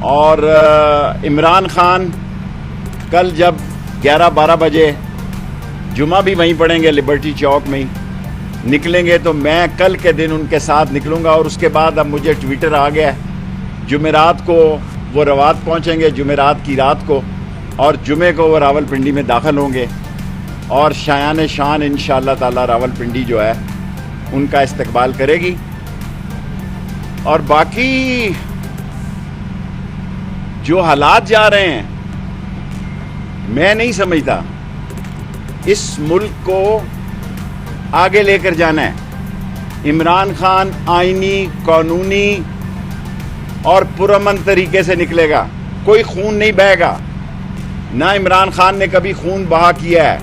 और इमरान खान कल जब 11-12 बजे जुमा भी वहीं पढ़ेंगे लिबर्टी चौक में ही निकलेंगे, तो मैं कल के दिन उनके साथ निकलूँगा। और उसके बाद अब मुझे ट्विटर आ गया है, जुमेरात को वो रवात पहुँचेंगे, जुमेरात की रात को, और जुमे को वो रावलपिंडी में दाखिल होंगे और शायान शान इंशाअल्लाह ताला रावलपिंडी जो है उनका इस्तकबाल करेगी। और बाकी जो हालात जा रहे हैं, मैं नहीं समझता इस मुल्क को आगे लेकर जाना है। इमरान खान आईनी, कानूनी और पुरअमन तरीके से निकलेगा, कोई खून नहीं बहेगा। ना इमरान खान ने कभी खून बहा किया है,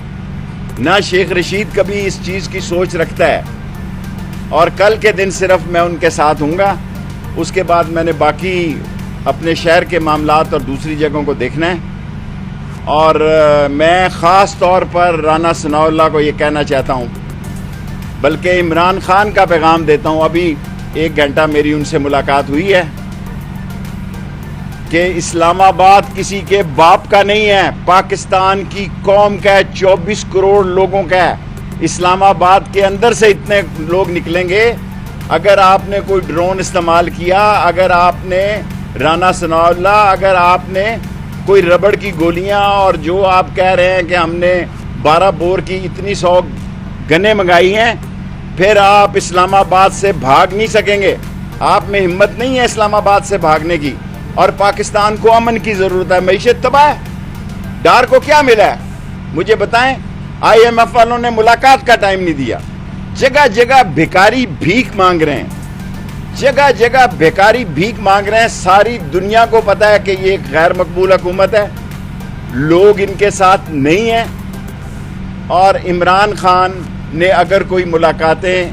ना शेख रशीद कभी इस चीज़ की सोच रखता है। और कल के दिन सिर्फ मैं उनके साथ हूँगा, उसके बाद मैंने बाकी अपने शहर के मामलात और दूसरी जगहों को देखना है। और मैं ख़ास तौर पर राना सनाउल्लाह को ये कहना चाहता हूँ, बल्कि इमरान खान का पैगाम देता हूँ। अभी 1 घंटा मेरी उनसे मुलाकात हुई है कि इस्लामाबाद किसी के बाप का नहीं है, पाकिस्तान की कौम का है, 24 करोड़ लोगों का है। इस्लामाबाद के अंदर से इतने लोग निकलेंगे। अगर आपने कोई ड्रोन इस्तेमाल किया, अगर आपने राना सनाउल्लाह, अगर आपने कोई रबड़ की गोलियां, और जो आप कह रहे हैं कि हमने 12 बोर की इतनी 100 गनें मंगाई हैं, फिर आप इस्लामाबाद से भाग नहीं सकेंगे। आप में हिम्मत नहीं है इस्लामाबाद से भागने की। और पाकिस्तान को अमन की ज़रूरत है, मईशत तबाह है। डार को क्या मिला है मुझे बताएं। IMF वालों ने मुलाकात का टाइम नहीं दिया। जगह जगह भिखारी भीख मांग रहे हैं, जगह जगह भिखारी भीख मांग रहे हैं। सारी दुनिया को पता है कि ये एक गैर मकबूल हुकूमत है, लोग इनके साथ नहीं हैं। और इमरान खान ने अगर कोई मुलाकातें,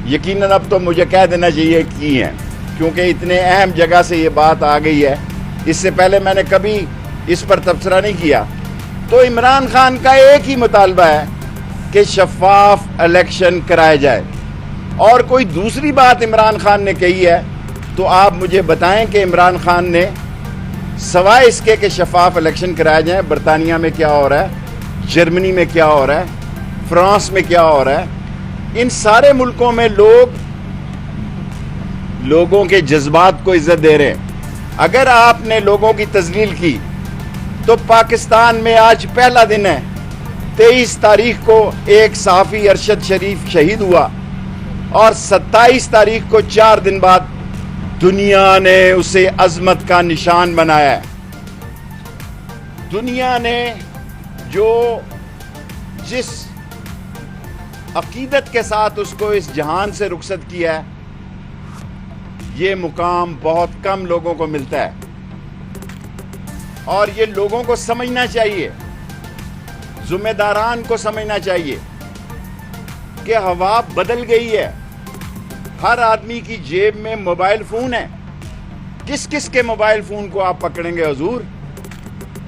यकीनन अब तो मुझे कह देना चाहिए, की हैं, क्योंकि इतने अहम जगह से ये बात आ गई है। इससे पहले मैंने कभी इस पर तबसरा नहीं किया। तो इमरान खान का एक ही मुतालबा है कि शफाफ इलेक्शन कराए जाए। और कोई दूसरी बात इमरान खान ने कही है तो आप मुझे बताएं कि इमरान खान ने सवाए इसके कि शफाफ इलेक्शन कराए जाएं, बरतानिया में क्या हो रहा है, जर्मनी में क्या हो रहा है, फ्रांस में क्या हो रहा है, इन सारे मुल्कों में लोगों के जज्बात को इज्जत दे रहे हैं। अगर आपने लोगों की तजलील की तो पाकिस्तान में आज पहला दिन है, 23 तारीख को एक सहाफ़ी अरशद शरीफ शहीद हुआ और 27 तारीख को 4 दिन बाद दुनिया ने उसे अजमत का निशान बनाया है। दुनिया ने जो जिस अकीदत के साथ उसको इस जहान से रुखसत किया है, ये मुकाम बहुत कम लोगों को मिलता है। और ये लोगों को समझना चाहिए, जिम्मेदारान को समझना चाहिए कि हवा बदल गई है। हर आदमी की जेब में मोबाइल फोन है। किस किस के मोबाइल फोन को आप पकड़ेंगे हुजूर?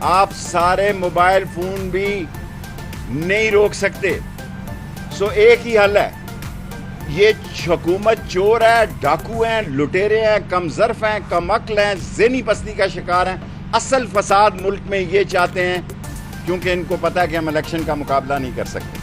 आप सारे मोबाइल फोन भी नहीं रोक सकते। सो एक ही हल है, ये हुकूमत चोर है, डाकू हैं, लुटेरे हैं, कमजर्फ हैं, कमअक्ल हैं, ज़हनी पस्ती का शिकार हैं। असल फसाद मुल्क में ये चाहते हैं क्योंकि इनको पता है कि हम इलेक्शन का मुकाबला नहीं कर सकते।